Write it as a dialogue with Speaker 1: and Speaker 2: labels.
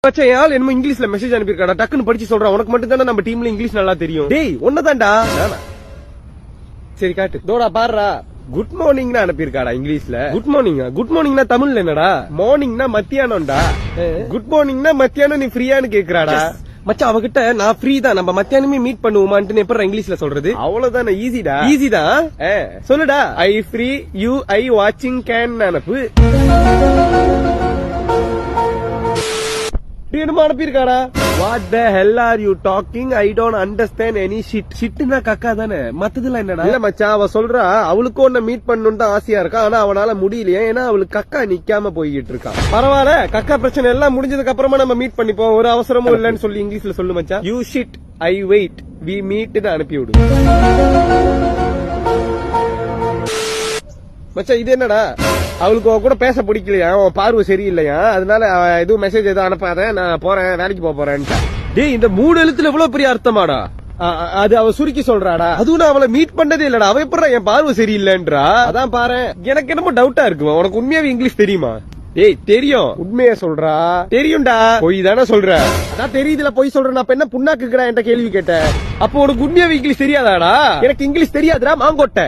Speaker 1: ஆள் என்னமோ இங்கிலீஷ்ல மெசேஜ் அனுப்பியிருக்காடா, டக்குன்னு படிச்சு சொல்றான். உனக்கு மட்டும் தானே நம்ம டீம்ல இங்கிலீஷ் நல்லா தெரியும். டேய் ஒன்னதான்டா. சரி காட்டு. தோடா பாருடா. குட் மார்னிங் அனுப்பியிருக்காடா இங்கிலீஷ்ல. Good morning. குட் மார்னிங்னா தமிழ்ல என்னடா? மார்னிங்னா மத்தியானம்டா. குட் மார்னிங்னா மத்தியானம் நீ ஃப்ரீயான்னு கேக்குறாடா. மச்சான் அவகிட்ட நான் ஃப்ரீ தான், நம்ம மத்தியானமே மீட் பண்ணுவோமான்னு எப்ப இங்கிலீஷ்ல சொல்றது? அவ்வளவுதானே, ஈஸிடா. ஈஸிதான். சொல்லுடா. ஐ ஃப்ரீ யூ ஐ வாட்சிங் கேன் அனுப்பு. என்னமா அனுப்பியிருக்காடா? What the hell are you talking? I don't understand any shit. ஷிட்னா கக்கா தானே, மத்ததுல என்னடா? இல்ல மச்சான், அவ சொல்றா அவளுக்கும் உன்ன மீட் பண்ணணும்னு தான் ஆசையா இருக்கா, ஆனா அவனால முடியலையே, ஏன்னா அவளுக்கு கக்கா நிக்காம போய்கிட்டு இருக்கா. பரவாயில்ல, கக்கா பிரச்சனை எல்லாம் முடிஞ்சதுக்கு அப்புறமா நம்ம மீட் பண்ணிப்போம், ஒரு அவசரமும் இல்லன்னு சொல்லி இங்கிலீஷ்ல சொல்லு மச்சான். You shit, I wait, we meet அனுப்பி விடு மச்சான். இது என்னடா? அவளுக்கு கூட பேச பிடிக்கலையா, பார்வை சரியில்லையா, அதனால எதுவும் மெசேஜ் எதுவும் அனுப்பாத, நான் போறேன், வேலைக்கு போறேன். டேய் இந்த 3 எழுத்துல எவ்வளவு பெரிய அர்த்தமாடா? அது அவ சுருக்கி சொல்றாடா. அதுவும் நான் அவளை மீட் பண்ணதே இல்லடா, அவ எப்படா என் பார்வை சரியில்லைன்றா? அதான் பாரு, எனக்கு என்னமோ டவுட்டா இருக்குமா. உனக்கு உண்மையாவே இங்கிலீஷ் தெரியுமா? டேய் தெரியும், உண்மையா சொல்றா. தெரியும்டா. பொய் தானே சொல்ற? அதான் தெரியுதுல, பொய் சொல்றேன். அப்ப என்ன புண்ணாக்குறா என்கிட்ட கேள்வி கேட்ட? அப்போ உனக்கு உண்மையாவே இங்கிலீஷ் தெரியாதாடா? எனக்கு இங்கிலீஷ் தெரியாதுடா மாங்கொட்டை.